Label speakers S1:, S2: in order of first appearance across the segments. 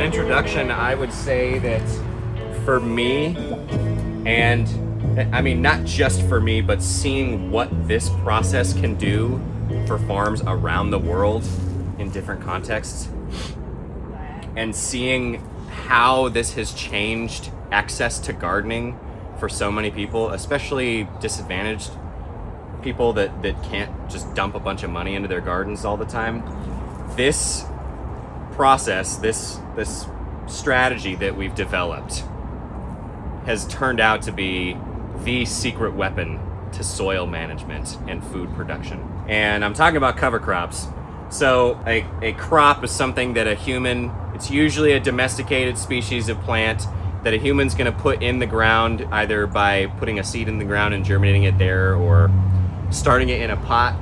S1: introduction, I would say that for me, and I mean, not just for me, but seeing what this process can do for farms around the world in different contexts, and seeing how this has changed access to gardening for so many people, especially disadvantaged people that can't just dump a bunch of money into their gardens all the time. This process, this strategy that we've developed has turned out to be the secret weapon to soil management and food production. And I'm talking about cover crops. So a crop is something that it's usually a domesticated species of plant that a human's gonna put in the ground, either by putting a seed in the ground and germinating it there, or starting it in a pot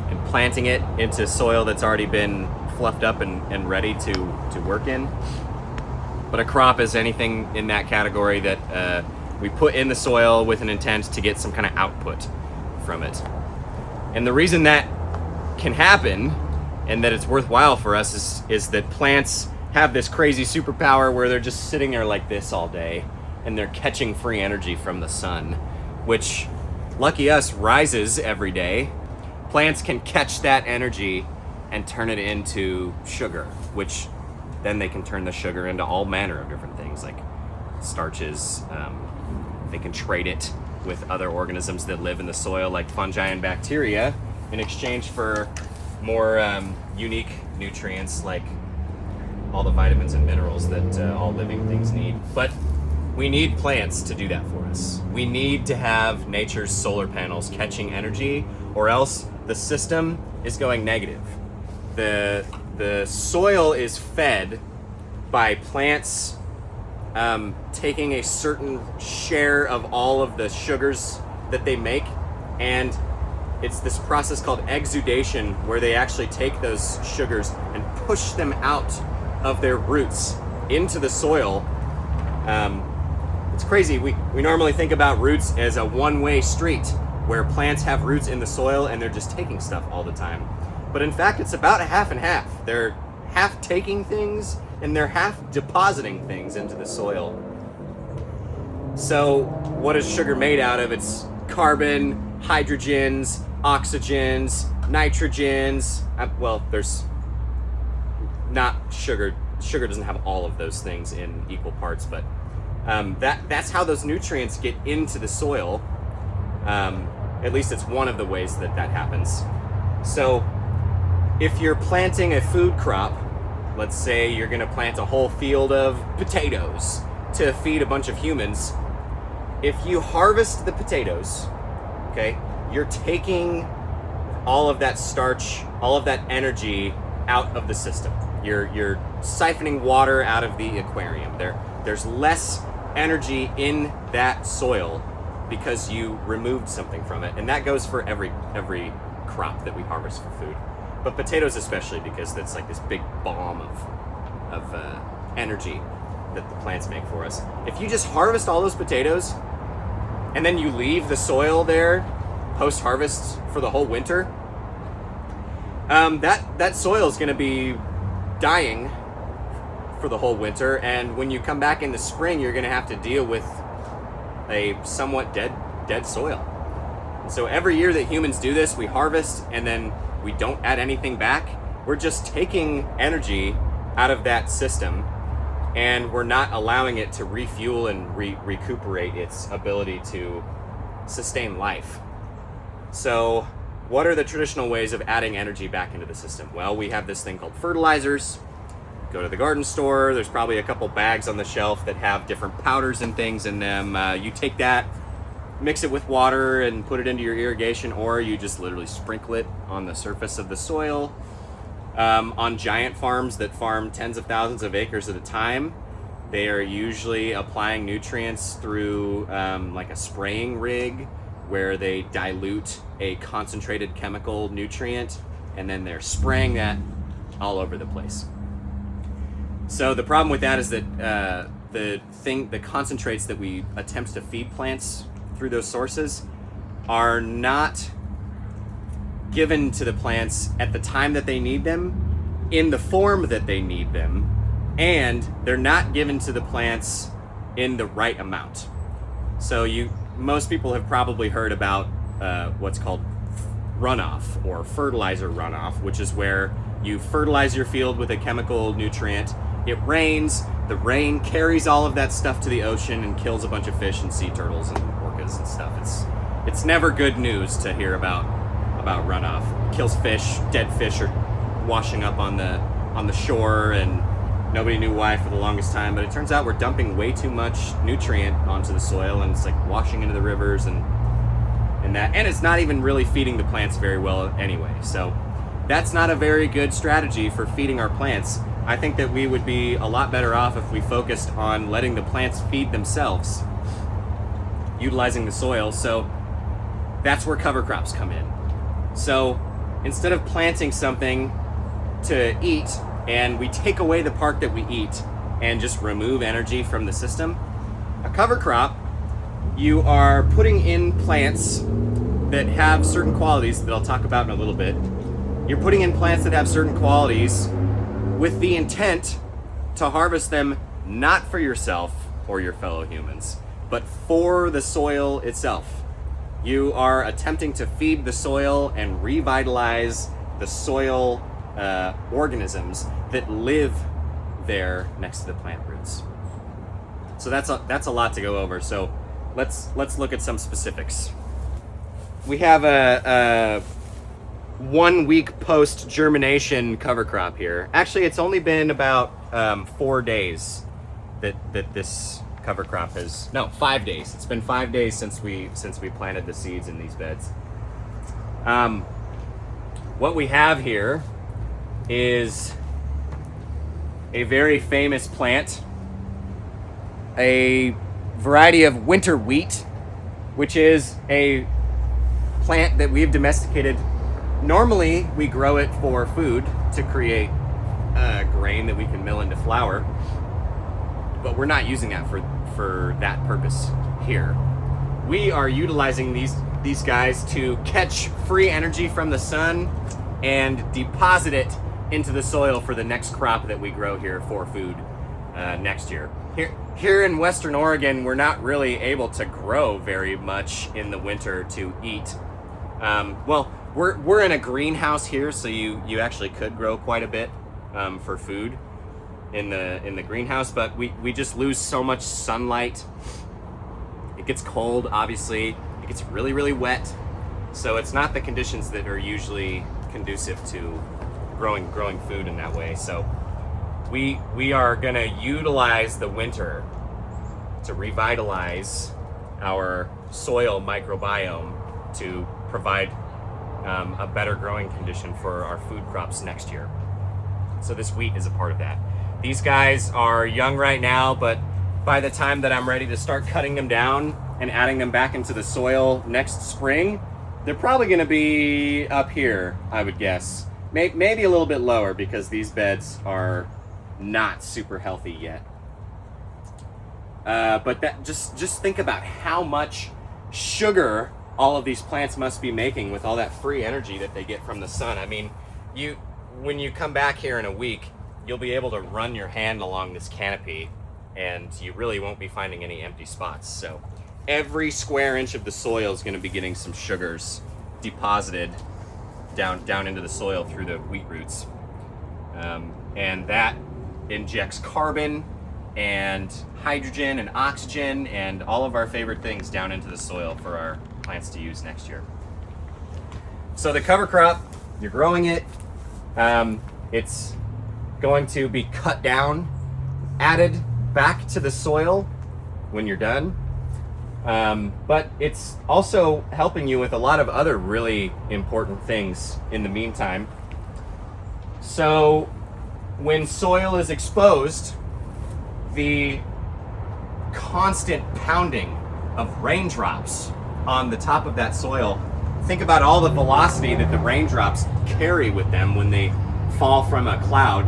S1: and planting it into soil that's already been fluffed up and ready to work in. But a crop is anything in that category that we put in the soil with an intent to get some kind of output from it. And the reason that can happen and that it's worthwhile for us is that plants have this crazy superpower where they're just sitting there like this all day and they're catching free energy from the sun, which, lucky us, rises every day. Plants can catch that energy and turn it into sugar, which then they can turn the sugar into all manner of different things, like starches. They can trade it with other organisms that live in the soil, like fungi and bacteria, in exchange for more unique nutrients, like all the vitamins and minerals that all living things need. But we need plants to do that for us. We need to have nature's solar panels catching energy, or else the system is going negative. The soil is fed by plants taking a certain share of all of the sugars that they make, and it's this process called exudation, where they actually take those sugars and push them out of their roots into the soil. It's crazy. We normally think about roots as a one-way street where plants have roots in the soil and they're just taking stuff all the time. But in fact, it's about a half and half. They're half taking things and they're half depositing things into the soil. So what is sugar made out of? It's carbon, hydrogens, oxygens, nitrogens. Well, there's not sugar. Sugar doesn't have all of those things in equal parts, but that's how those nutrients get into the soil. At least it's one of the ways that happens. So if you're planting a food crop, let's say you're going to plant a whole field of potatoes to feed a bunch of humans. If you harvest the potatoes, okay, you're taking all of that starch, all of that energy out of the system. You're siphoning water out of the aquarium. There's less energy in that soil because you removed something from it, and that goes for every crop that we harvest for food. But potatoes especially, because that's like this big bomb of energy that the plants make for us. If you just harvest all those potatoes and then you leave the soil there post-harvest for the whole winter, that soil is going to be dying for the whole winter, and when you come back in the spring, you're going to have to deal with a somewhat dead soil. And so every year that humans do this, we harvest and then we don't add anything back. We're just taking energy out of that system, and we're not allowing it to refuel and recuperate its ability to sustain life. So what are the traditional ways of adding energy back into the system? Well, we have this thing called fertilizers. Go to the garden store, there's probably a couple bags on the shelf that have different powders and things in them. You take that, mix it with water and put it into your irrigation, or you just literally sprinkle it on the surface of the soil. On giant farms that farm tens of thousands of acres at a time, they are usually applying nutrients through like a spraying rig, where they dilute a concentrated chemical nutrient and then they're spraying that all over the place. So the problem with that is that the concentrates that we attempt to feed plants through those sources are not given to the plants at the time that they need them, in the form that they need them, and they're not given to the plants in the right amount. So most people have probably heard about what's called runoff or fertilizer runoff, which is where you fertilize your field with a chemical nutrient. It rains, the rain carries all of that stuff to the ocean and kills a bunch of fish and sea turtles and orcas and stuff. It's never good news to hear about runoff. It kills fish, dead fish are washing up on the shore, and nobody knew why for the longest time, but it turns out we're dumping way too much nutrient onto the soil, and it's like washing into the rivers and it's not even really feeding the plants very well anyway. So that's not a very good strategy for feeding our plants. I think that we would be a lot better off if we focused on letting the plants feed themselves, utilizing the soil. So that's where cover crops come in. So instead of planting something to eat and we take away the part that we eat and just remove energy from the system, a cover crop, you are putting in plants that have certain qualities that I'll talk about in a little bit. You're putting in plants that have certain qualities with the intent to harvest them not for yourself or your fellow humans, but for the soil itself. You are attempting to feed the soil and revitalize the soil organisms that live there next to the plant roots. So that's a lot to go over. So let's look at some specifics. We have a 1 week post germination cover crop here. Actually, it's only been about 4 days that this cover crop has. No, 5 days. It's been 5 days since we planted the seeds in these beds. What we have here is a very famous plant, a variety of winter wheat, which is a plant that we've domesticated. Normally, we grow it for food to create grain that we can mill into flour, but we're not using that for that purpose here. We are utilizing these guys to catch free energy from the sun and deposit it into the soil for the next crop that we grow here for food next year. Here in Western Oregon, we're not really able to grow very much in the winter to eat. Well, we're in a greenhouse here, so you actually could grow quite a bit for food in the greenhouse, but we just lose so much sunlight. It gets cold, obviously. It gets really, really wet. So it's not the conditions that are usually conducive to growing food in that way. So we are gonna utilize the winter to revitalize our soil microbiome to provide a better growing condition for our food crops next year. So this wheat is a part of that. These guys are young right now, but by the time that I'm ready to start cutting them down and adding them back into the soil next spring, they're probably going to be up here, I would guess. Maybe a little bit lower, because these beds are not super healthy yet. But that just think about how much sugar all of these plants must be making with all that free energy that they get from the sun. I mean, when you come back here in a week, you'll be able to run your hand along this canopy and you really won't be finding any empty spots. So every square inch of the soil is going to be getting some sugars deposited down into the soil through the wheat roots. And that injects carbon and hydrogen and oxygen and all of our favorite things down into the soil for our plants to use next year. So the cover crop, you're growing it. It's going to be cut down, added back to the soil when you're done. But it's also helping you with a lot of other really important things in the meantime. So when soil is exposed, the constant pounding of raindrops on the top of that soil, think about all the velocity that the raindrops carry with them when they fall from a cloud.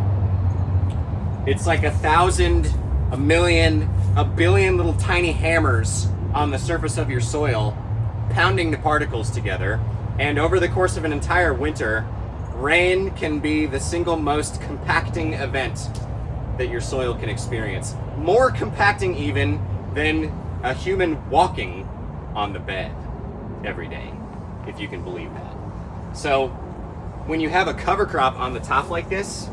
S1: It's like 1,000, 1,000,000, 1,billion little tiny hammers on the surface of your soil, pounding the particles together. And over the course of an entire winter, rain can be the single most compacting event that your soil can experience. More compacting even than a human walking on the bed every day, if you can believe that. So when you have a cover crop on the top like this,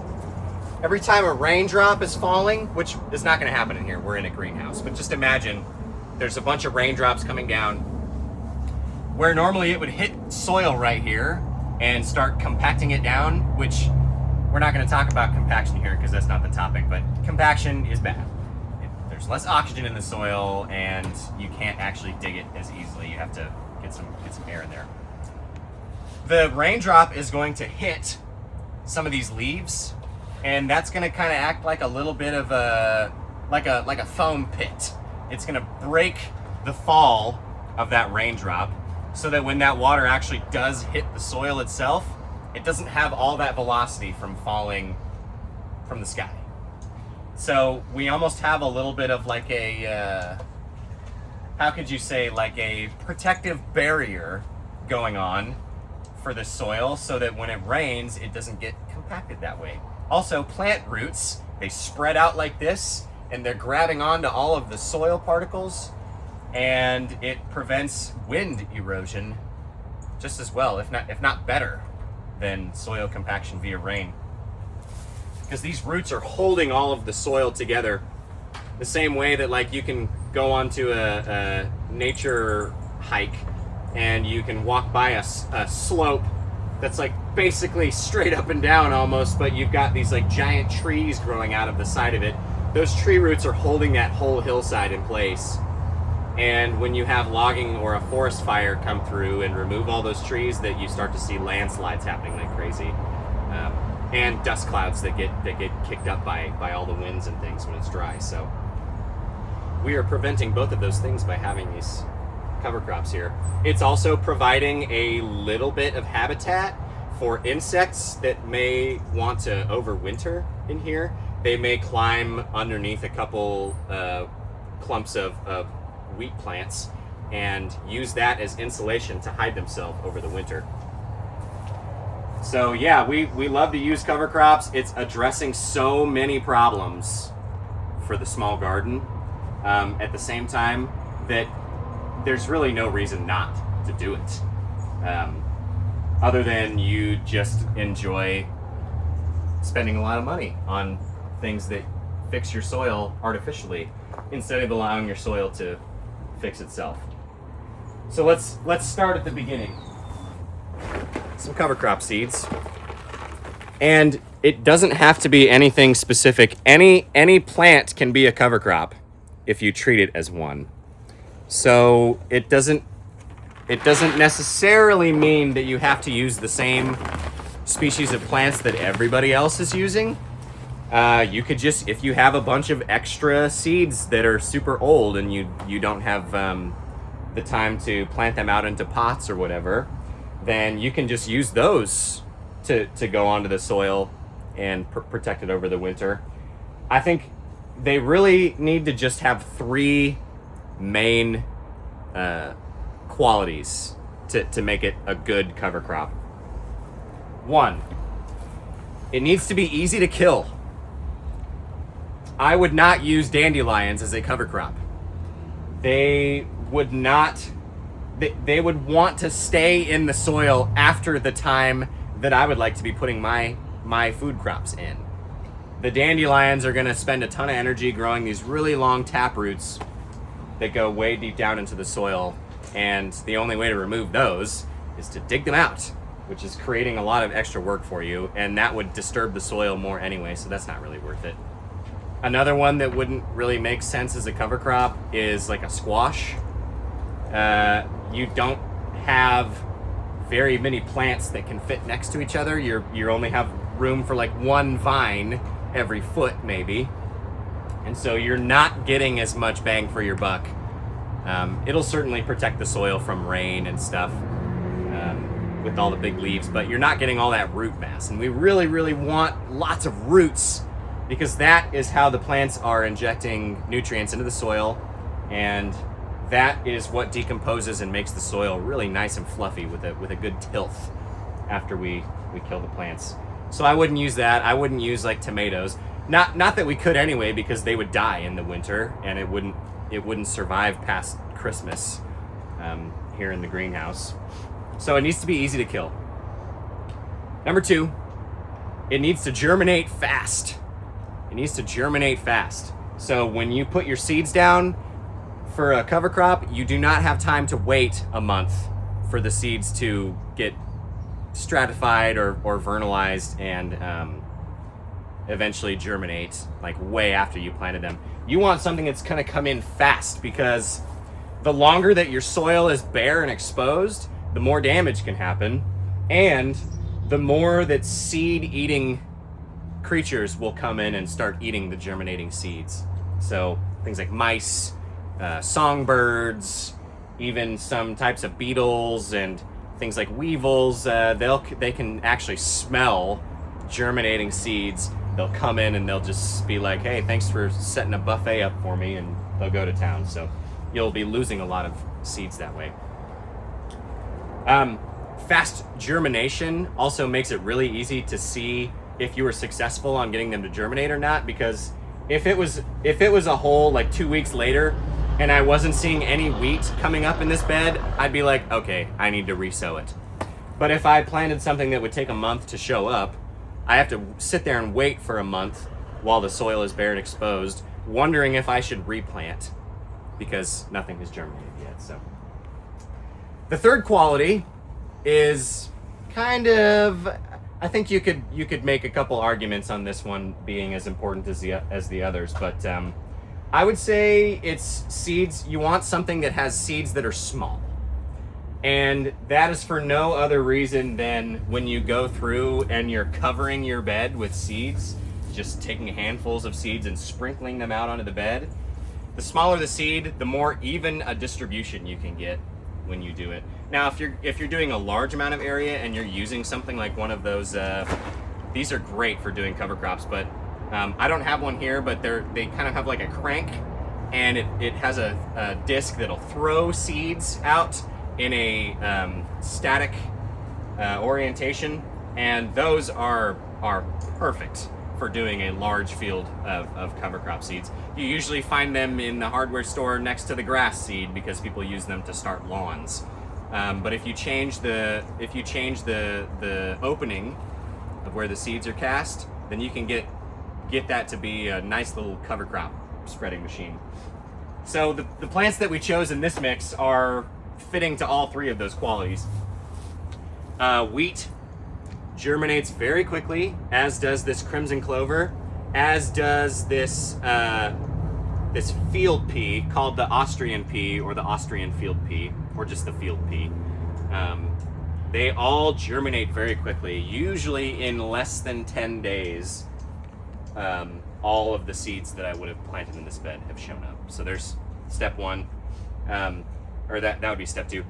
S1: every time a raindrop is falling, which is not going to happen in here, we're in a greenhouse, but just imagine there's a bunch of raindrops coming down where normally it would hit soil right here and start compacting it down, which we're not going to talk about compaction here because that's not the topic, but compaction is bad. There's less oxygen in the soil and you can't actually dig it as easily. You have to get some air in there. The raindrop is going to hit some of these leaves, and that's going to kind of act like a little bit of like a foam pit. It's going to break the fall of that raindrop so that when that water actually does hit the soil itself, it doesn't have all that velocity from falling from the sky. So we almost have a little bit of like a, how could you say, like a protective barrier going on for the soil so that when it rains, it doesn't get compacted that way. Also, plant roots, they spread out like this and they're grabbing onto all of the soil particles, and it prevents wind erosion just as well, if not better than soil compaction via rain. Because these roots are holding all of the soil together the same way that like you can go onto a nature hike and you can walk by a slope that's like basically straight up and down almost, but you've got these like giant trees growing out of the side of it. Those tree roots are holding that whole hillside in place. And when you have logging or a forest fire come through and remove all those trees, that you start to see landslides happening like crazy. And dust clouds that get kicked up by all the winds and things when it's dry. So we are preventing both of those things by having these cover crops here. It's also providing a little bit of habitat for insects that may want to overwinter in here. They may climb underneath a couple clumps of wheat plants and use that as insulation to hide themselves over the winter. So yeah, we love to use cover crops. It's addressing so many problems for the small garden. At the same time that there's really no reason not to do it. Other than you just enjoy spending a lot of money on things that fix your soil artificially instead of allowing your soil to fix itself. So let's start at the beginning. Some cover crop seeds. And it doesn't have to be anything specific. Any plant can be a cover crop if you treat it as one. So it doesn't necessarily mean that you have to use the same species of plants that everybody else is using. You could just, if you have a bunch of extra seeds that are super old and you don't have the time to plant them out into pots or whatever, then you can just use those to go onto the soil and protect it over the winter. I think they really need to just have three main qualities to make it a good cover crop. One, it needs to be easy to kill. I would not use dandelions as a cover crop. They would want to stay in the soil after the time that I would like to be putting my food crops in. The dandelions are going to spend a ton of energy growing these really long tap roots that go way deep down into the soil, and the only way to remove those is to dig them out, which is creating a lot of extra work for you, and that would disturb the soil more anyway, so that's not really worth it. Another one that wouldn't really make sense as a cover crop is like a squash. You don't have very many plants that can fit next to each other. You only have room for like one vine every foot maybe, and so you're not getting as much bang for your buck. It'll certainly protect the soil from rain and stuff with all the big leaves, but you're not getting all that root mass, and we really want lots of roots because that is how the plants are injecting nutrients into the soil, and that is what decomposes and makes the soil really nice and fluffy with a good tilth after we kill the plants. So I wouldn't use that. I wouldn't use like tomatoes. Not that we could anyway, because they would die in the winter, and it wouldn't survive past Christmas here in the greenhouse. So it needs to be easy to kill. Number 2, it needs to germinate fast. It needs to germinate fast. So when you put your seeds down for a cover crop, you do not have time to wait a month for the seeds to get stratified or vernalized and eventually germinate, like way after you planted them. You want something that's gonna come in fast, because the longer that your soil is bare and exposed, the more damage can happen, and the more that seed-eating creatures will come in and start eating the germinating seeds. So things like mice, songbirds, even some types of beetles and things like weevils, they can actually smell germinating seeds. They'll come in and they'll just be like, hey, thanks for setting a buffet up for me, and they'll go to town. So you'll be losing a lot of seeds that way. Fast germination also makes it really easy to see if you were successful on getting them to germinate or not, because if it was a whole like 2 weeks later and I wasn't seeing any wheat coming up in this bed, I'd be like, okay, I need to resow it. But if I planted something that would take a month to show up, I have to sit there and wait for a month while the soil is bare and exposed, wondering if I should replant, because nothing has germinated yet. So the third quality is kind of, I think you could make a couple arguments on this one being as important as the others, but I would say it's seeds. You want something that has seeds that are small. And that is for no other reason than when you go through and you're covering your bed with seeds, just taking handfuls of seeds and sprinkling them out onto the bed. The smaller the seed, the more even a distribution you can get when you do it. Now, if you're doing a large amount of area and you're using something like one of those, these are great for doing cover crops, but I don't have one here, but they kind of have like a crank, and it has a disc that'll throw seeds out in a static orientation, and those are perfect for doing a large field of cover crop seeds. You usually find them in the hardware store next to the grass seed, because people use them to start lawns. But if you change the opening of where the seeds are cast, then you can get that to be a nice little cover crop spreading machine. So the plants that we chose in this mix are fitting to all three of those qualities. Wheat germinates very quickly, as does this crimson clover, as does this field pea called the Austrian pea, or the Austrian field pea, or just the field pea. They all germinate very quickly, usually in less than 10 days. All of the seeds that I would have planted in this bed have shown up. So there's step one. Or that would be step two.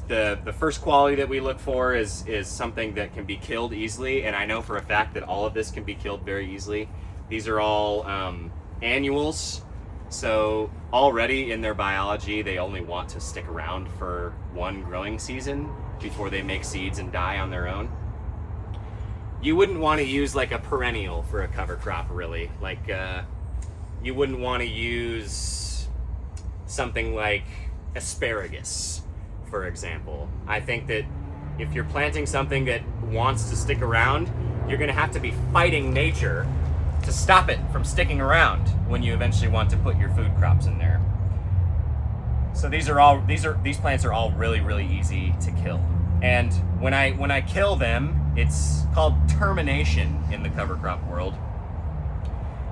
S1: The first quality that we look for is something that can be killed easily, and I know for a fact that all of this can be killed very easily. These are all annuals, so already in their biology they only want to stick around for one growing season before they make seeds and die on their own. You wouldn't want to use like a perennial for a cover crop, really. Like you wouldn't want to use something like asparagus, for example. I think that if you're planting something that wants to stick around, you're going to have to be fighting nature to stop it from sticking around when you eventually want to put your food crops in there. So these plants are all really, really easy to kill. And when I kill them, it's called termination in the cover crop world.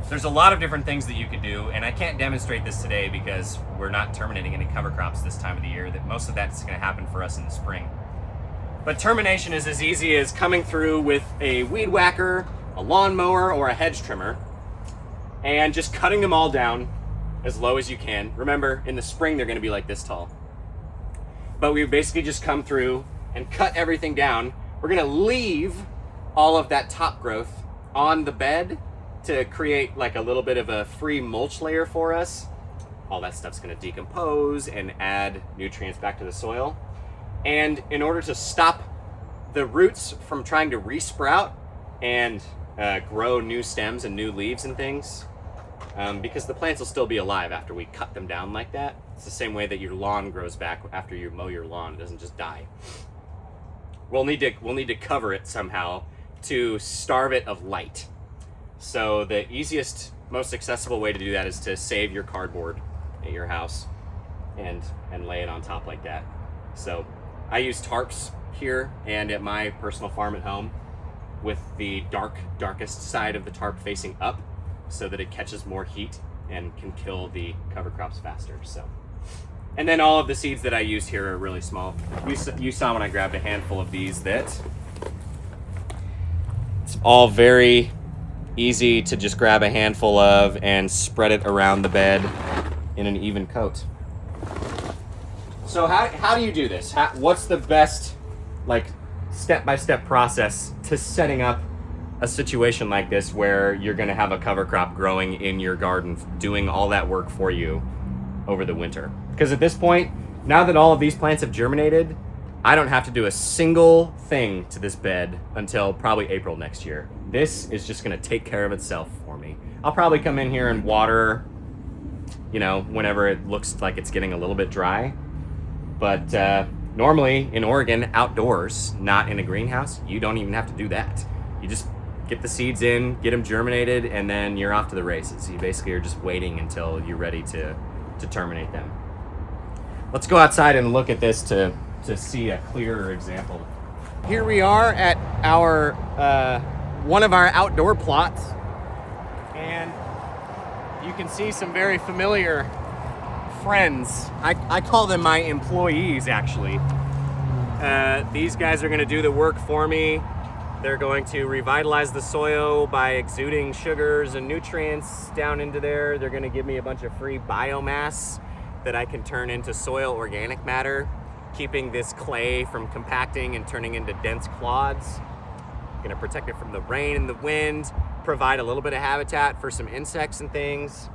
S1: There's a lot of different things that you could do, and I can't demonstrate this today because we're not terminating any cover crops this time of the year. That most of that's going to happen for us in the spring. But termination is as easy as coming through with a weed whacker, a lawnmower, or a hedge trimmer, and just cutting them all down as low as you can. Remember, in the spring they're going to be like this tall. But we basically just come through and cut everything down. We're going to leave all of that top growth on the bed to create like a little bit of a free mulch layer for us. All that stuff's going to decompose and add nutrients back to the soil. And in order to stop the roots from trying to resprout and grow new stems and new leaves and things, because the plants will still be alive after we cut them down like that. It's the same way that your lawn grows back after you mow your lawn. It doesn't just die. We'll need to cover it somehow to starve it of light. So the easiest, most accessible way to do that is to save your cardboard at your house and lay it on top like that. So I use tarps here and at my personal farm at home, with the darkest side of the tarp facing up, so that it catches more heat and can kill the cover crops faster. So, and then all of the seeds that I used here are really small. You saw when I grabbed a handful of these that it's all very easy to just grab a handful of and spread it around the bed in an even coat. So how do you do this? What's the best, like, step-by-step process to setting up a situation like this where you're going to have a cover crop growing in your garden, doing all that work for you over the winter? Because at this point, now that all of these plants have germinated, I don't have to do a single thing to this bed until probably April next year. This is just going to take care of itself for me. I'll probably come in here and water, whenever it looks like it's getting a little bit dry. But normally in Oregon, outdoors, not in a greenhouse, you don't even have to do that. You just get the seeds in, get them germinated, and then you're off to the races. You basically are just waiting until you're ready to terminate them. Let's go outside and look at this to see a clearer example. Here we are at our one of our outdoor plots, and you can see some very familiar friends. I call them my employees, actually. These guys are going to do the work for me. They're going to revitalize the soil by exuding sugars and nutrients down into there. They're going to give me a bunch of free biomass that I can turn into soil organic matter, keeping this clay from compacting and turning into dense clods. Going to protect it from the rain and the wind, provide a little bit of habitat for some insects and things.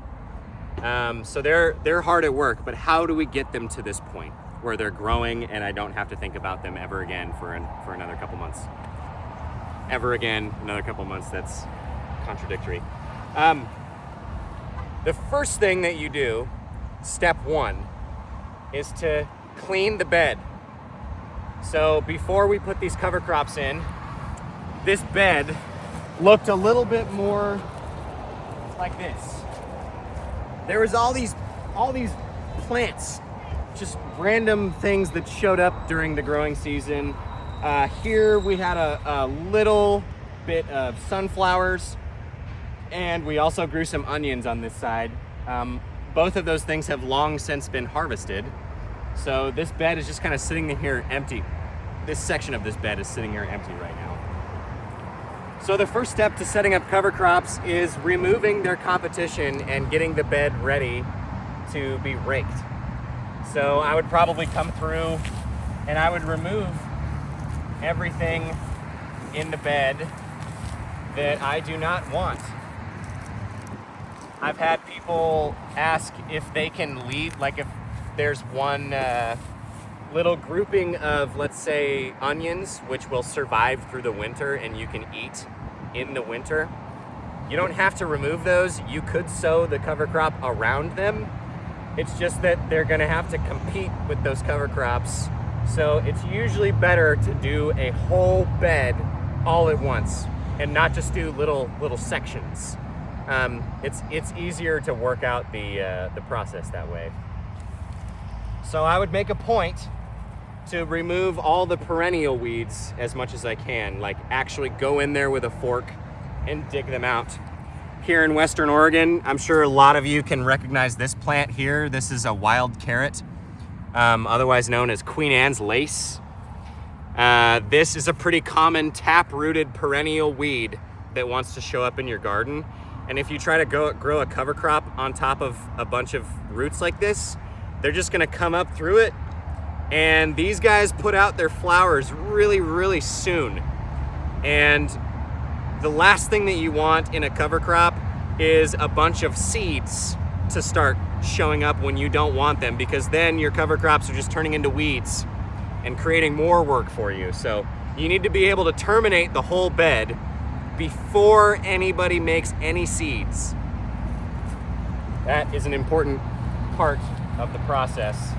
S1: So they're hard at work, but how do we get them to this point where they're growing and I don't have to think about them ever again for another couple months? Ever again, another couple months, that's contradictory. The first thing that you do, step one, is to clean the bed. So before we put these cover crops in, this bed looked a little bit more like this. There was all these plants, just random things that showed up during the growing season. Here we had a little bit of sunflowers, and we also grew some onions on this side. Both of those things have long since been harvested. So this bed is just kind of sitting here empty. This section of this bed is sitting here empty right now. So the first step to setting up cover crops is removing their competition and getting the bed ready to be raked. So I would probably come through and I would remove everything in the bed that I do not want. I've had people ask if they can leave, like if there's one little grouping of, let's say, onions, which will survive through the winter and you can eat in the winter. You don't have to remove those. You could sow the cover crop around them. It's just that they're gonna have to compete with those cover crops. So it's usually better to do a whole bed all at once and not just do little sections. It's easier to work out the process that way. So I would make a point to remove all the perennial weeds as much as I can, like actually go in there with a fork and dig them out. Here in Western Oregon, I'm sure a lot of you can recognize this plant here. This is a wild carrot, otherwise known as Queen Anne's lace. This is a pretty common tap-rooted perennial weed that wants to show up in your garden. And if you try to grow a cover crop on top of a bunch of roots like this, they're just gonna come up through it. And these guys put out their flowers really, really soon. And the last thing that you want in a cover crop is a bunch of seeds to start showing up when you don't want them, because then your cover crops are just turning into weeds and creating more work for you. So you need to be able to terminate the whole bed before anybody makes any seeds. That is an important part of the process,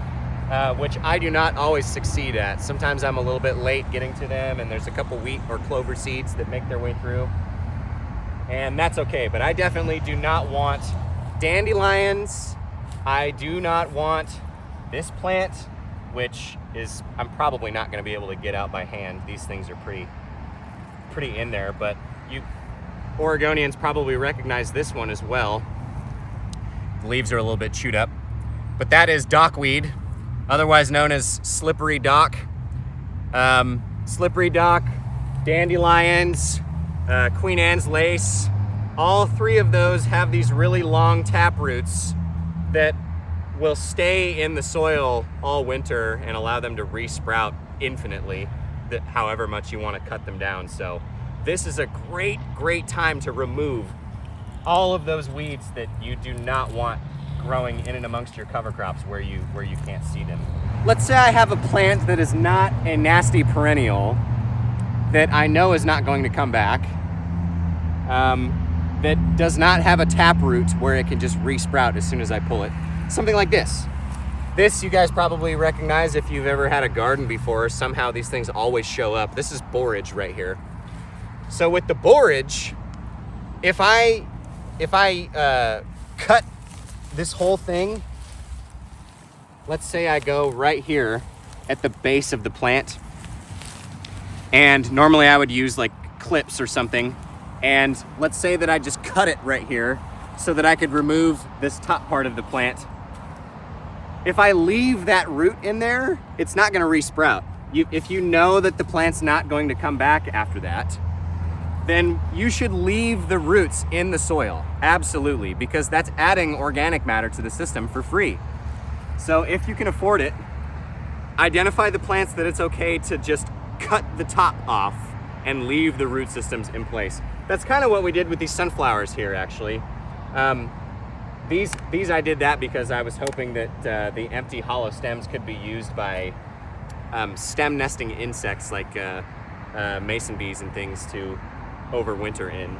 S1: which I do not always succeed at. Sometimes I'm a little bit late getting to them, and there's a couple wheat or clover seeds that make their way through. And that's okay, but I definitely do not want dandelions. I do not want this plant, which is, I'm probably not gonna be able to get out by hand. These things are pretty in there, but you Oregonians probably recognize this one as well. The leaves are a little bit chewed up, but that is dockweed, otherwise known as slippery dock. Slippery dock, dandelions, Queen Anne's lace, all three of those have these really long tap roots that will stay in the soil all winter and allow them to re-sprout infinitely, however much you want to cut them down. So this is a great time to remove all of those weeds that you do not want growing in and amongst your cover crops where you can't see them. Let's say I have a plant that is not a nasty perennial that I know is not going to come back, that does not have a tap root where it can just re-sprout as soon as I pull it. Something like this. This you guys probably recognize if you've ever had a garden before. Somehow these things always show up. This is borage right here. So with the borage, if I cut this whole thing, let's say I go right here at the base of the plant, and normally I would use like clips or something, and let's say that I just cut it right here so that I could remove this top part of the plant. If I leave that root in there, it's not gonna re-sprout. If you know that the plant's not going to come back after that, then you should leave the roots in the soil, absolutely, because that's adding organic matter to the system for free. So if you can afford it, identify the plants that it's okay to just cut the top off and leave the root systems in place. That's kind of what we did with these sunflowers here, actually. These I did that because I was hoping that the empty hollow stems could be used by stem nesting insects like mason bees and things to overwinter in.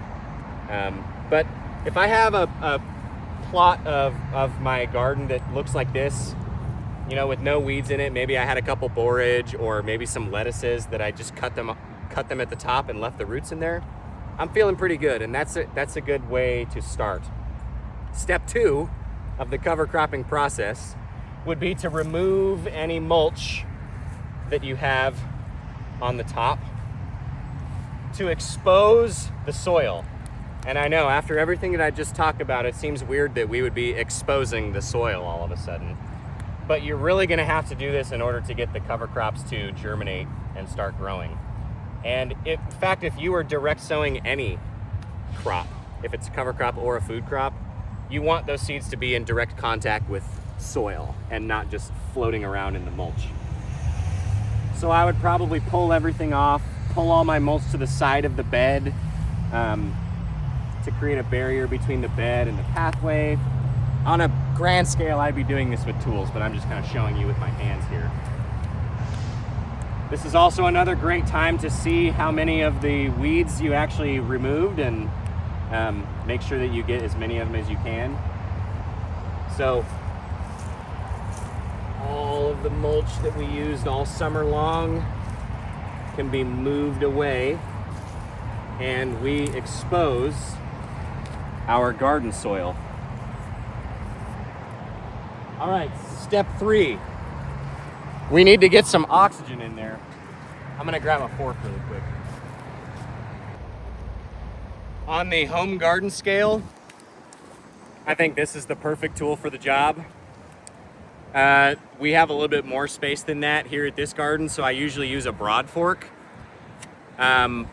S1: But if I have a plot of my garden that looks like this, you know, with no weeds in it, maybe I had a couple borage or maybe some lettuces that I just cut them at the top and left the roots in there, I'm feeling pretty good, and that's a good way to start. Step 2 of the cover cropping process would be to remove any mulch that you have on the top to expose the soil. And I know after everything that I just talked about, it seems weird that we would be exposing the soil all of a sudden. But you're really gonna have to do this in order to get the cover crops to germinate and start growing. And in fact, if you are direct sowing any crop, if it's a cover crop or a food crop, you want those seeds to be in direct contact with soil and not just floating around in the mulch. So I would probably pull everything off, pull all my mulch to the side of the bed to create a barrier between the bed and the pathway. On a grand scale, I'd be doing this with tools, but I'm just kind of showing you with my hands here. This is also another great time to see how many of the weeds you actually removed and make sure that you get as many of them as you can. So all of the mulch that we used all summer long can be moved away, and we expose our garden soil. All right, step 3. We need to get some oxygen in there. I'm gonna grab a fork really quick. On the home garden scale, I think this is the perfect tool for the job. We have a little bit more space than that here at this garden, so I usually use a broad fork. And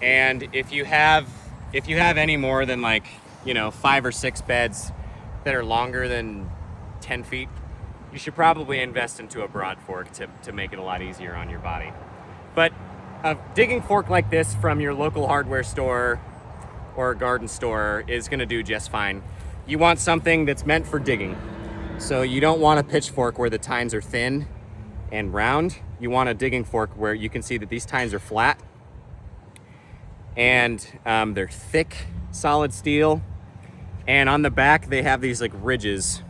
S1: if you have any more than 5 or 6 beds that are longer than 10 feet, you should probably invest into a broad fork to make it a lot easier on your body. But a digging fork like this from your local hardware store or garden store is gonna do just fine. You want something that's meant for digging. So you don't want a pitchfork where the tines are thin and round. You want a digging fork where you can see that these tines are flat. and they're thick, solid steel. And on the back, they have these like ridges.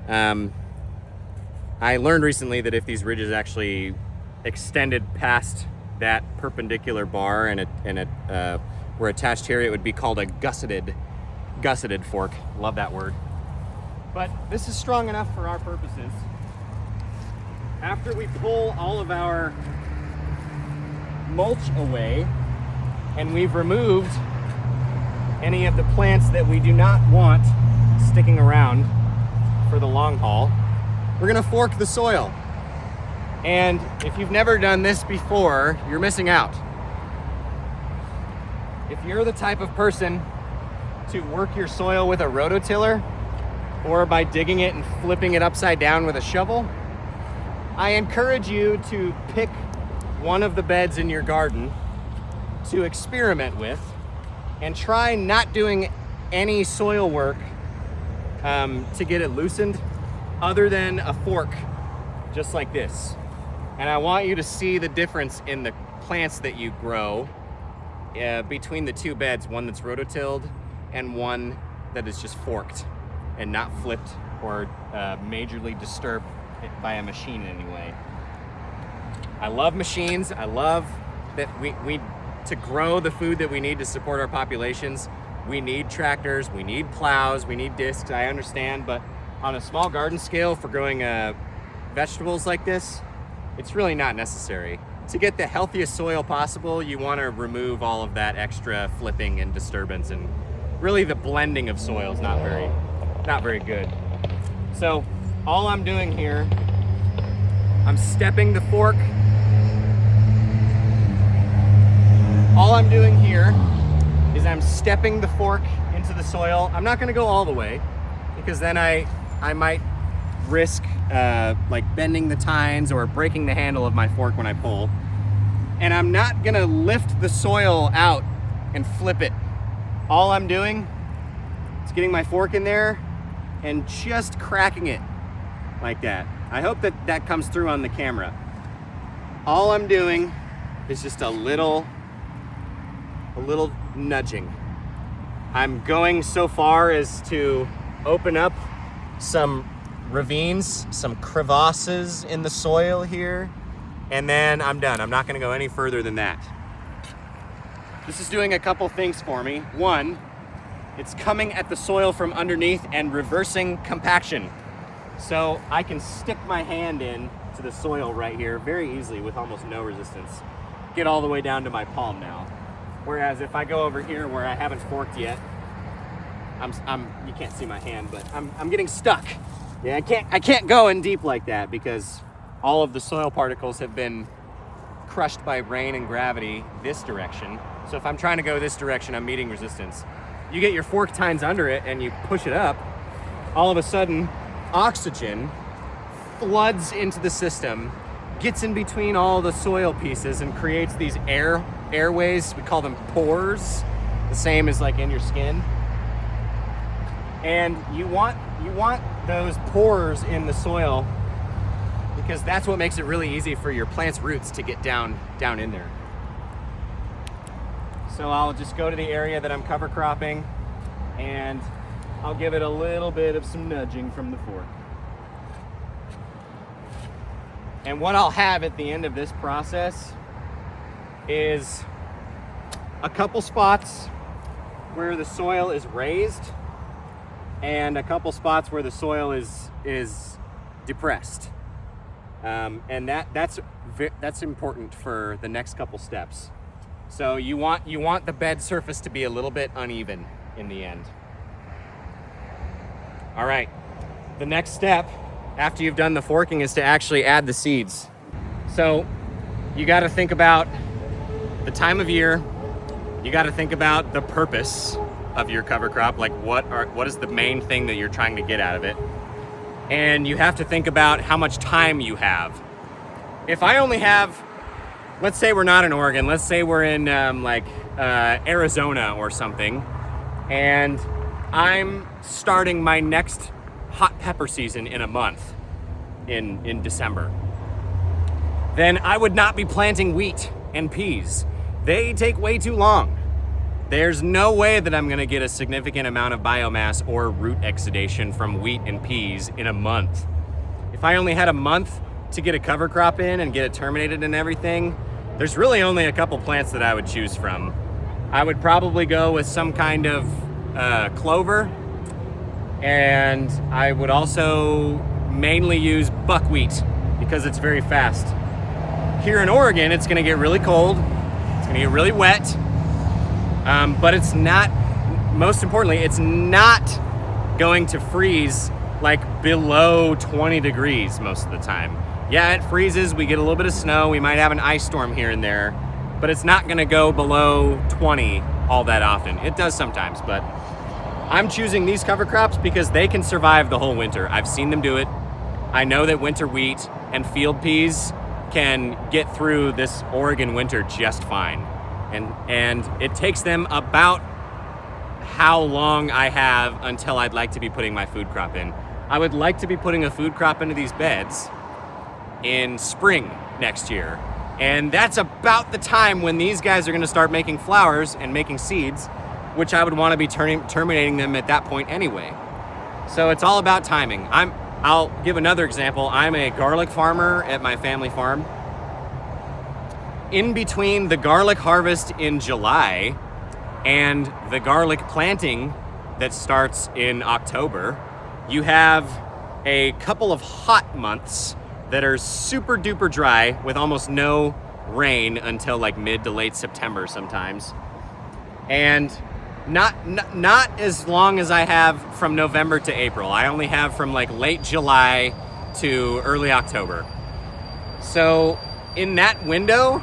S1: I learned recently that if these ridges actually extended past that perpendicular bar and were attached here, it would be called a gusseted fork. Love that word. But this is strong enough for our purposes. After we pull all of our mulch away and we've removed any of the plants that we do not want sticking around for the long haul, we're gonna fork the soil. And if you've never done this before, you're missing out. If you're the type of person to work your soil with a rototiller or by digging it and flipping it upside down with a shovel, I encourage you to pick one of the beds in your garden to experiment with and try not doing any soil work to get it loosened other than a fork just like this. And I want you to see the difference in the plants that you grow between the two beds, one that's rototilled and one that is just forked and not flipped or majorly disturbed by a machine in any way. I love machines. I love that we to grow the food that we need to support our populations, we need tractors, we need plows, we need discs, I understand, but on a small garden scale for growing vegetables like this, it's really not necessary. To get the healthiest soil possible, you want to remove all of that extra flipping and disturbance, and really the blending of soil is not very good. So all I'm doing here, I'm stepping the fork. All I'm doing here is I'm stepping the fork into the soil. I'm not gonna go all the way because then I might risk like bending the tines or breaking the handle of my fork when I pull. And I'm not gonna lift the soil out and flip it. All I'm doing is getting my fork in there and just cracking it like that. I hope that comes through on the camera. All I'm doing is just a little nudging. I'm going so far as to open up some ravines, some crevasses in the soil here, and then I'm done. I'm not gonna go any further than that. This is doing a couple things for me. One, it's coming at the soil from underneath and reversing compaction. So I can stick my hand in to the soil right here very easily with almost no resistance. Get all the way down to my palm now. Whereas if I go over here where I haven't forked yet, you can't see my hand, but I'm getting stuck. Yeah, I can't go in deep like that because all of the soil particles have been crushed by rain and gravity this direction. So if I'm trying to go this direction, I'm meeting resistance. You get your fork tines under it and you push it up, all of a sudden oxygen floods into the system, gets in between all the soil pieces and creates these airways. We call them pores, the same as like in your skin. And you want those pores in the soil because that's what makes it really easy for your plant's roots to get down in there. So I'll just go to the area that I'm cover cropping and I'll give it a little bit of some nudging from the fork. And what I'll have at the end of this process is a couple spots where the soil is raised and a couple spots where the soil is depressed. And that's important for the next couple steps. So you want the bed surface to be a little bit uneven in the end. All right, the next step after you've done the forking is to actually add the seeds. So you got to think about the time of year. You got to think about the purpose of your cover crop, like what is the main thing that you're trying to get out of it. And you have to think about how much time you have. If I only have, let's say we're not in Oregon, let's say we're in Arizona or something, and I'm starting my next hot pepper season in a month, in December, then I would not be planting wheat and peas they take way too long. There's no way that I'm gonna get a significant amount of biomass or root exudation from wheat and peas in a month. If I only had a month to get a cover crop in and get it terminated and everything, there's really only a couple plants that I would choose from. I would probably go with some kind of clover, and I would also mainly use buckwheat because it's very fast. Here in Oregon, it's gonna get really cold, it's gonna get really wet, but it's not, most importantly, it's not going to freeze like below 20 degrees most of the time. Yeah, it freezes, we get a little bit of snow, we might have an ice storm here and there, but it's not gonna go below 20 all that often. It does sometimes, but I'm choosing these cover crops because they can survive the whole winter. I've seen them do it. I know that winter wheat and field peas can get through this Oregon winter just fine. And it takes them about how long I have until I'd like to be putting my food crop in. I would like to be putting a food crop into these beds in spring next year. And that's about the time when these guys are gonna start making flowers and making seeds, which I would wanna be terminating them at that point anyway. So it's all about timing. I'll give another example. I'm a garlic farmer at my family farm. In between the garlic harvest in July and the garlic planting that starts in October, you have a couple of hot months that are super duper dry with almost no rain until like mid to late September sometimes. And not as long as I have from November to April. I only have from like late July to early October. So in that window,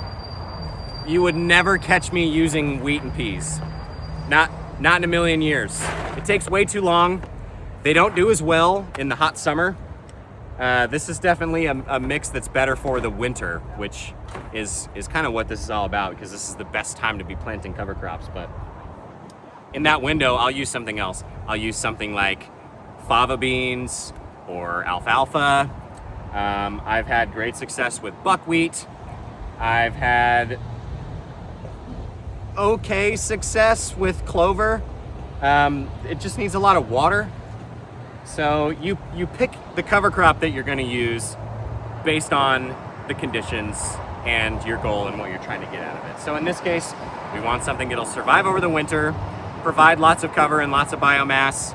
S1: you would never catch me using wheat and peas. Not in a million years. It takes way too long. They don't do as well in the hot summer. This is definitely a mix that's better for the winter, which is kind of what this is all about, because this is the best time to be planting cover crops. But in that window, I'll use something else. I'll use something like fava beans or alfalfa. I've had great success with buckwheat. I've had okay success with clover. It just needs a lot of water. So you pick the cover crop that you're gonna use based on the conditions and your goal and what you're trying to get out of it. So in this case, we want something that'll survive over the winter, provide lots of cover and lots of biomass,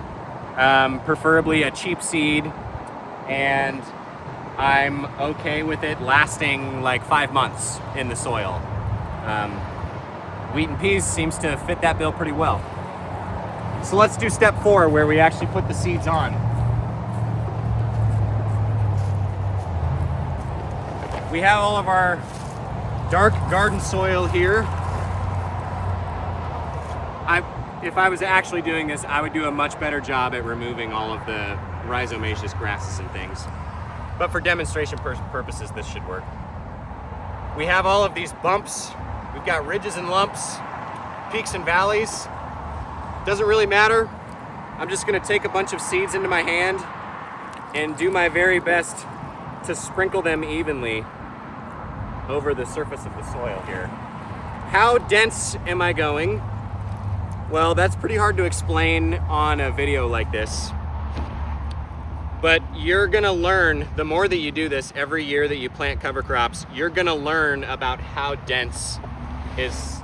S1: preferably a cheap seed, and I'm okay with it lasting like 5 months in the soil. Wheat and peas seems to fit that bill pretty well. So let's do step 4, where we actually put the seeds on. We have all of our dark garden soil here. If I was actually doing this, I would do a much better job at removing all of the rhizomaceous grasses and things. But for demonstration purposes, this should work. We have all of these bumps. We've got ridges and lumps, peaks and valleys. Doesn't really matter. I'm just gonna take a bunch of seeds into my hand and do my very best to sprinkle them evenly over the surface of the soil here. How dense am I going? Well, that's pretty hard to explain on a video like this. But you're gonna learn, the more that you do this every year that you plant cover crops, you're gonna learn about how dense is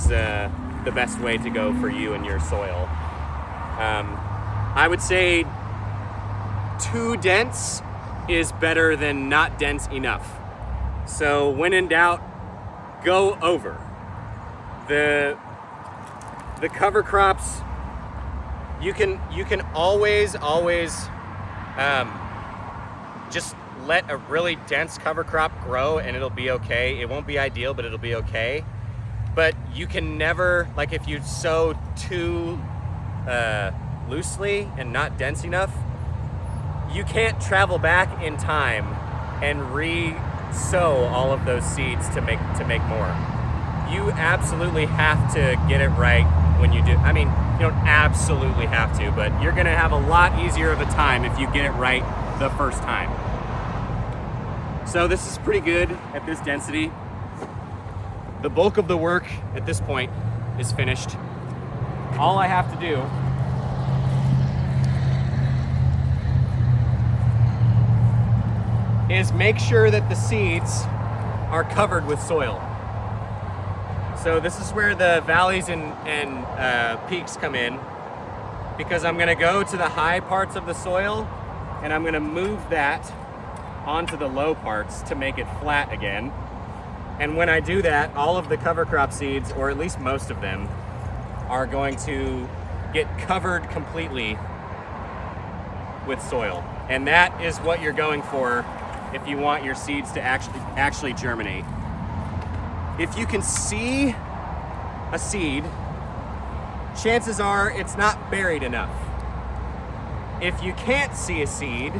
S1: the best way to go for you and your soil. I would say too dense is better than not dense enough. So when in doubt, go over. The cover crops, you can always just let a really dense cover crop grow and it'll be okay. It won't be ideal, but it'll be okay. But you can never, like if you sow too loosely and not dense enough, you can't travel back in time and re-sow all of those seeds to make more. You absolutely have to get it right when you do. I mean, you don't absolutely have to, but you're gonna have a lot easier of a time if you get it right the first time. So this is pretty good at this density. the bulk of the work at this point is finished. All I have to do is make sure that the seeds are covered with soil. So this is where the valleys and peaks come in, because I'm gonna go to the high parts of the soil and I'm gonna move that onto the low parts to make it flat again. And when I do that, all of the cover crop seeds, or at least most of them, are going to get covered completely with soil. And that is what you're going for if you want your seeds to actually germinate. If you can see a seed, chances are it's not buried enough. If you can't see a seed,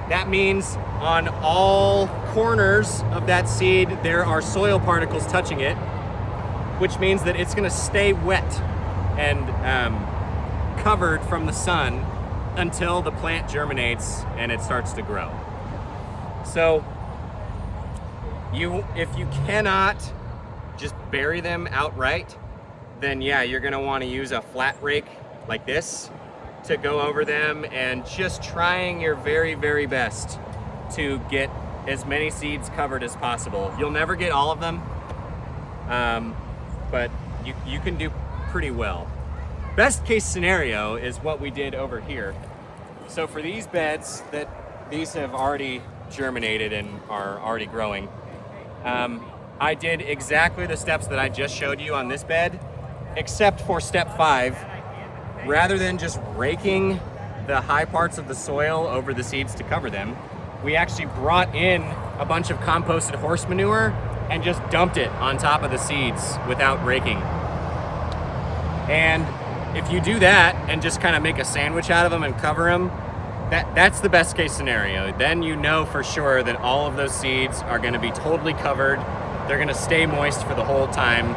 S1: that means on all corners of that seed there are soil particles touching it, which means that it's going to stay wet and covered from the sun until the plant germinates and it starts to grow. So if you cannot just bury them outright, then yeah, you're going to want to use a flat rake like this to go over them and just trying your very, very best to get as many seeds covered as possible. You'll never get all of them, but you can do pretty well. Best case scenario is what we did over here. So for these beds, these have already germinated and are already growing, I did exactly the steps that I just showed you on this bed, except for step 5. Rather than just raking the high parts of the soil over the seeds to cover them, we actually brought in a bunch of composted horse manure and just dumped it on top of the seeds without raking. And if you do that and just kind of make a sandwich out of them and cover them, that's the best case scenario. Then you know for sure that all of those seeds are going to be totally covered. They're going to stay moist for the whole time,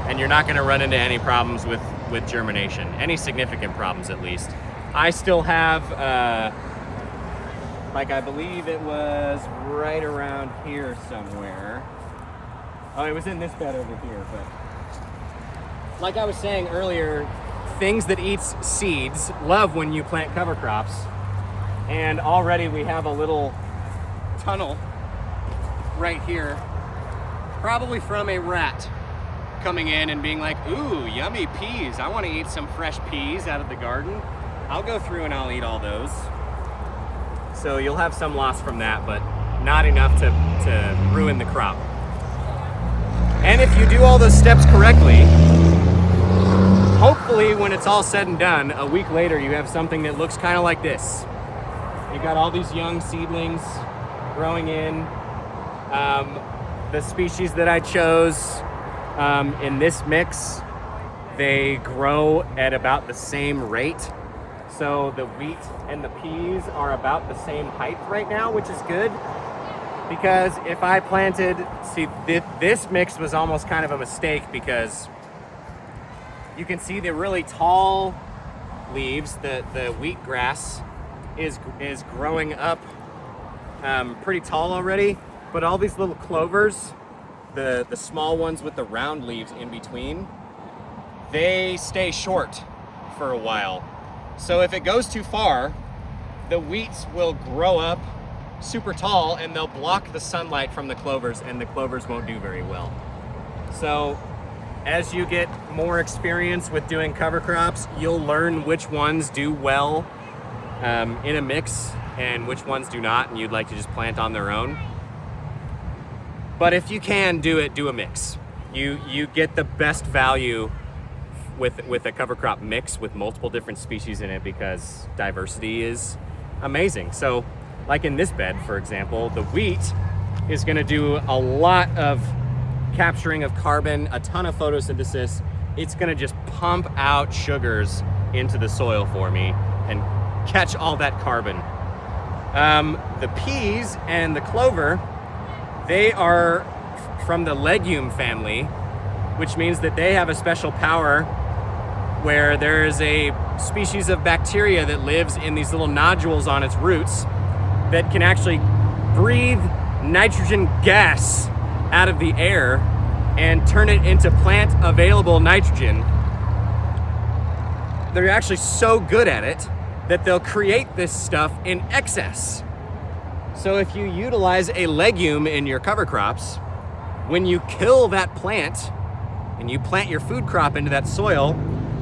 S1: and you're not going to run into any problems with germination, any significant problems at least. I still have, I believe it was right around here somewhere. Oh, it was in this bed over here, but like I was saying earlier, things that eat seeds love when you plant cover crops, and already we have a little tunnel right here, probably from a rat coming in and being like, ooh, yummy peas. I want to eat some fresh peas out of the garden. I'll go through and I'll eat all those. So you'll have some loss from that, but not enough to ruin the crop. And if you do all those steps correctly, hopefully when it's all said and done, a week later you have something that looks kind of like this. You got all these young seedlings growing in. The species that I chose in this mix, they grow at about the same rate. So the wheat and the peas are about the same height right now, which is good. Because if I planted, this mix was almost kind of a mistake, because you can see the really tall leaves, the wheat grass is growing up pretty tall already, but all these little clovers, the small ones with the round leaves in between, they stay short for a while. So if it goes too far, the wheats will grow up super tall and they'll block the sunlight from the clovers, and the clovers won't do very well. So as you get more experience with doing cover crops, you'll learn which ones do well in a mix and which ones do not, and you'd like to just plant on their own. But if you can do it, do a mix. You get the best value with a cover crop mix with multiple different species in it, because diversity is amazing. So like in this bed, for example, the wheat is going to do a lot of capturing of carbon, a ton of photosynthesis. It's going to just pump out sugars into the soil for me and catch all that carbon. The peas and the clover, they are from the legume family, which means that they have a special power where there is a species of bacteria that lives in these little nodules on its roots that can actually breathe nitrogen gas out of the air and turn it into plant available nitrogen. They're actually so good at it that they'll create this stuff in excess. So if you utilize a legume in your cover crops, when you kill that plant and you plant your food crop into that soil,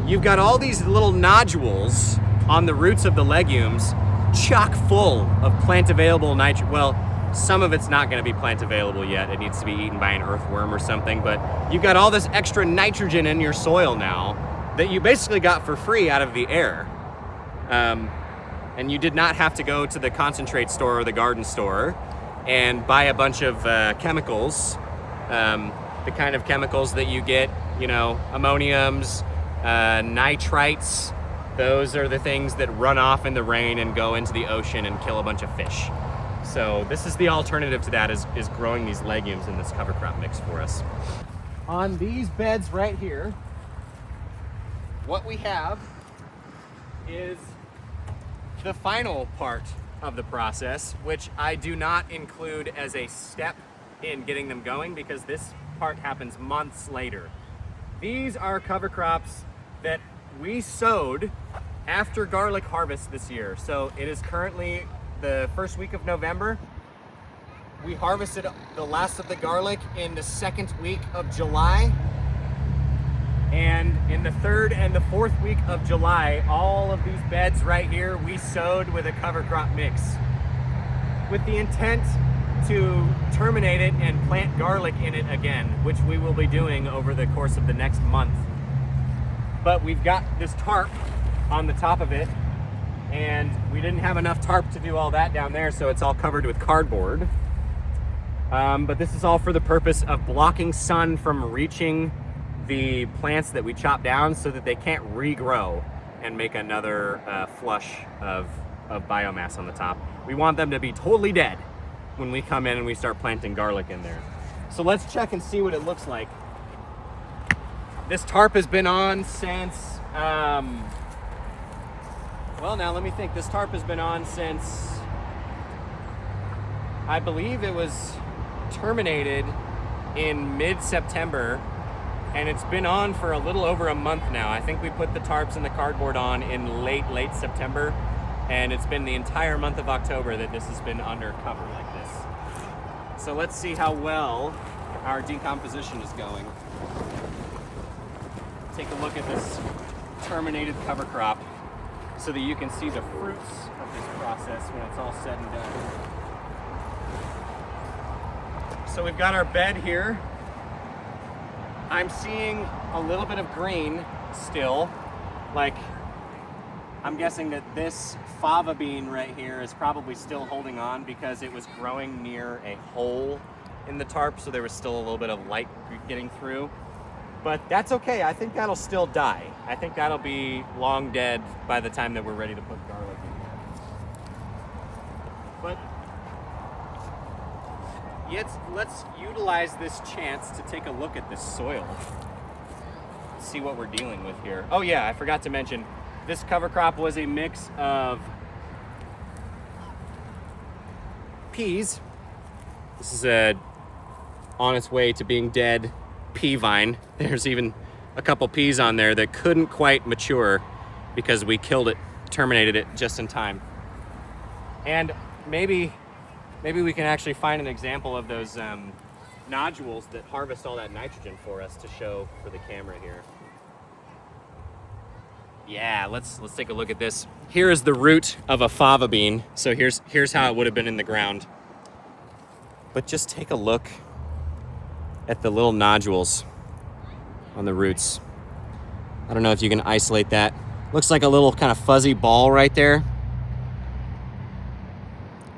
S1: you've got all these little nodules on the roots of the legumes chock full of plant available nitrogen. Well, some of it's not going to be plant available yet. It needs to be eaten by an earthworm or something, but you've got all this extra nitrogen in your soil now that you basically got for free out of the air. And you did not have to go to the concentrate store or the garden store and buy a bunch of chemicals, the kind of chemicals that you get, you know, ammoniums, nitrites. Those are the things that run off in the rain and go into the ocean and kill a bunch of fish. So this is the alternative to that, is growing these legumes in this cover crop mix for us. On these beds right here, what we have is the final part of the process, which I do not include as a step in getting them going because this part happens months later. These are cover crops that we sowed after garlic harvest this year. So it is currently the first week of November. We harvested the last of the garlic in the second week of July. And in the third and the fourth week of July, all of these beds right here, we sowed with a cover crop mix with the intent to terminate it and plant garlic in it again, which we will be doing over the course of the next month. But we've got this tarp on the top of it, and we didn't have enough tarp to do all that down there, so it's all covered with cardboard. But this is all for the purpose of blocking sun from reaching the plants that we chop down so that they can't regrow and make another flush of biomass on the top. We want them to be totally dead when we come in and we start planting garlic in there. So let's check and see what it looks like. This tarp has been on since, well, now let me think. This tarp has been on since, I believe it was terminated in mid-September, and it's been on for a little over a month now. I think we put the tarps and the cardboard on in late September, and it's been the entire month of October that this has been under cover like this. So let's see how well our decomposition is going. Take a look at this terminated cover crop so that you can see the fruits of this process when it's all said and done. So we've got our bed here. I'm seeing a little bit of green still. Like, I'm guessing that this fava bean right here is probably still holding on because it was growing near a hole in the tarp, so there was still a little bit of light getting through. But that's okay. I think that'll still die. I think that'll be long dead by the time that we're ready to put garlic in there. But let's utilize this chance to take a look at this soil. See what we're dealing with here. Oh yeah, I forgot to mention, this cover crop was a mix of peas. This is on its way to being dead pea vine. There's even a couple peas on there that couldn't quite mature because we killed it, terminated it just in time. And maybe we can actually find an example of those nodules that harvest all that nitrogen for us to show for the camera here. Yeah, let's take a look at this. Here is the root of a fava bean. So here's how it would have been in the ground. But just take a look at the little nodules on the roots. I don't know if you can isolate that. Looks like a little kind of fuzzy ball right there.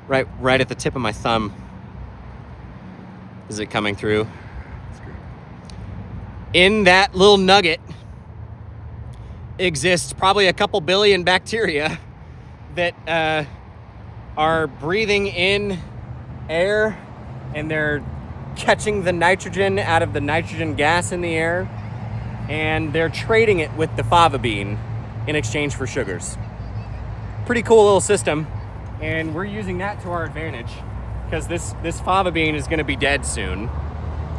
S1: Right at the tip of my thumb. Is it coming through? In that little nugget exists probably a couple billion bacteria that are breathing in air, and they're catching the nitrogen out of the nitrogen gas in the air, and they're trading it with the fava bean in exchange for sugars. Pretty cool little system, and we're using that to our advantage because this fava bean is going to be dead soon,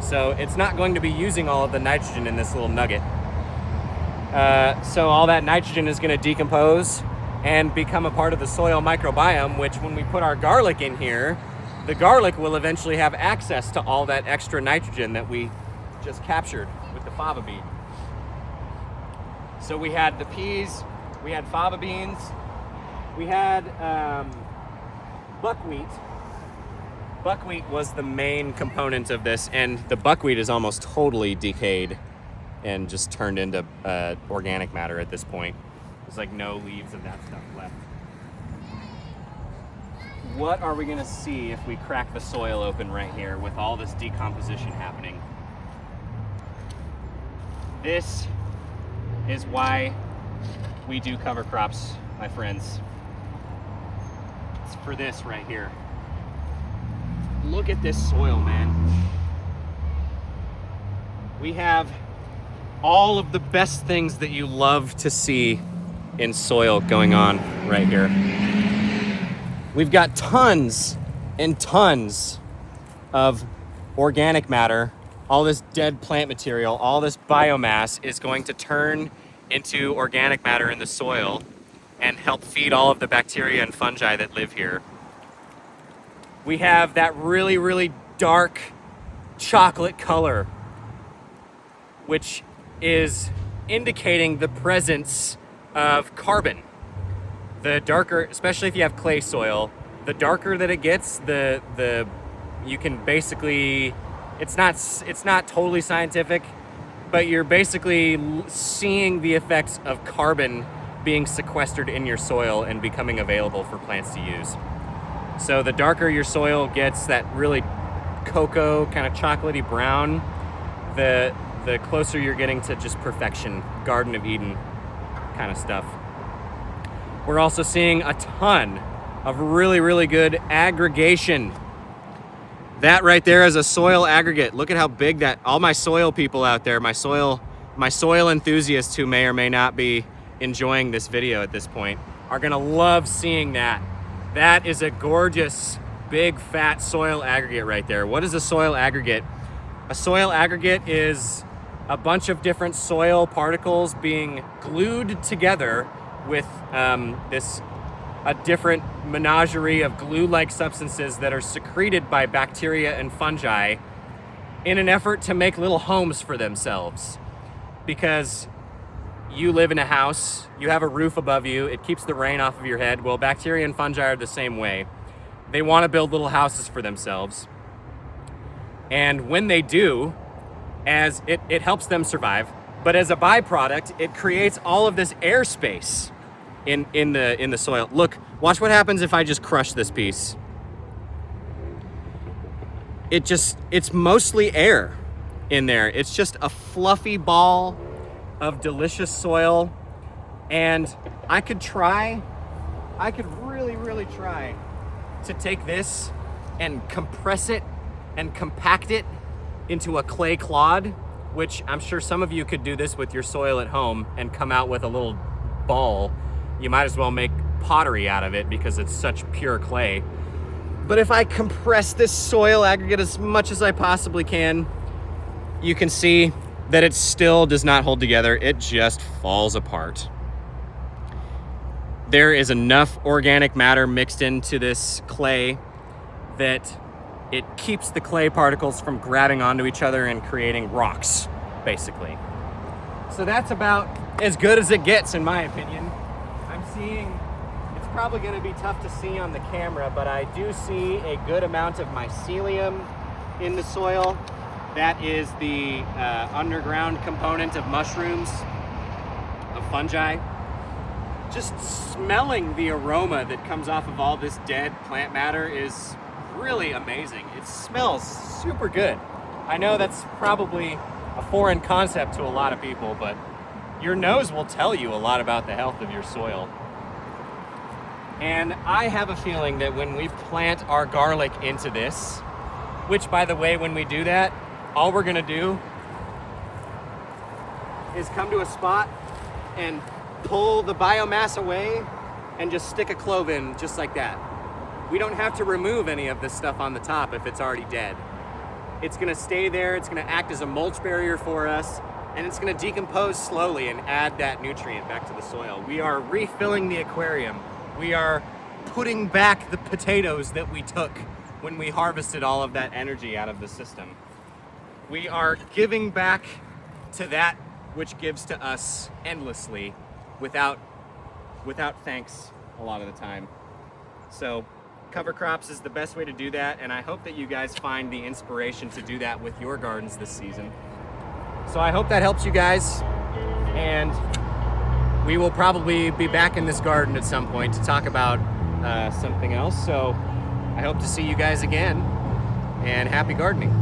S1: So it's not going to be using all of the nitrogen in this little nugget. So all that nitrogen is going to decompose and become a part of the soil microbiome, which when we put our garlic in here, the garlic will eventually have access to all that extra nitrogen that we just captured with the fava bean. So we had the peas, we had fava beans, we had buckwheat. Buckwheat was the main component of this, and the buckwheat is almost totally decayed and just turned into organic matter at this point. There's like no leaves of that stuff left. What are we gonna see if we crack the soil open right here with all this decomposition happening? This is why we do cover crops, my friends. It's for this right here. Look at this soil, man. We have all of the best things that you love to see in soil going on right here. We've got tons and tons of organic matter. All this dead plant material, all this biomass is going to turn into organic matter in the soil and help feed all of the bacteria and fungi that live here. We have that really, really dark chocolate color, which is indicating the presence of carbon. The darker, especially if you have clay soil, the darker that it gets, the you can basically, it's not totally scientific, but you're basically seeing the effects of carbon being sequestered in your soil and becoming available for plants to use. So the darker your soil gets, that really cocoa, kind of chocolatey brown, the closer you're getting to just perfection, Garden of Eden kind of stuff. We're also seeing a ton of really, really good aggregation. That right there is a soil aggregate. Look at how big that, all my soil people out there, my soil enthusiasts who may or may not be enjoying this video at this point, are gonna love seeing that. That is a gorgeous, big, fat soil aggregate right there. What is a soil aggregate? A soil aggregate is a bunch of different soil particles being glued together with a different menagerie of glue-like substances that are secreted by bacteria and fungi in an effort to make little homes for themselves. Because you live in a house, you have a roof above you, it keeps the rain off of your head. Well, bacteria and fungi are the same way. They want to build little houses for themselves. And when they do, as it helps them survive, but as a byproduct, it creates all of this airspace in the soil. Look, watch what happens if I just crush this piece. It's mostly air in there. It's just a fluffy ball of delicious soil. And I could really, really try to take this and compress it and compact it into a clay clod, which I'm sure some of you could do this with your soil at home and come out with a little ball. You might as well make pottery out of it because it's such pure clay. But if I compress this soil aggregate as much as I possibly can, you can see that it still does not hold together. It just falls apart. There is enough organic matter mixed into this clay that it keeps the clay particles from grabbing onto each other and creating rocks, basically. So that's about as good as it gets, in my opinion. I'm seeing, it's probably gonna be tough to see on the camera, but I do see a good amount of mycelium in the soil. That is the underground component of mushrooms, of fungi. Just smelling the aroma that comes off of all this dead plant matter is really amazing. It smells super good. I know that's probably a foreign concept to a lot of people, but your nose will tell you a lot about the health of your soil. And I have a feeling that when we plant our garlic into this, which by the way, when we do that, all we're gonna do is come to a spot and pull the biomass away and just stick a clove in just like that. We don't have to remove any of this stuff on the top if it's already dead. It's gonna stay there, it's gonna act as a mulch barrier for us, and it's gonna decompose slowly and add that nutrient back to the soil. We are refilling the aquarium. We are putting back the potatoes that we took when we harvested all of that energy out of the system. We are giving back to that which gives to us endlessly without thanks a lot of the time. So cover crops is the best way to do that, and I hope that you guys find the inspiration to do that with your gardens this season. So I hope that helps you guys, and we will probably be back in this garden at some point to talk about something else. So I hope to see you guys again, and happy gardening.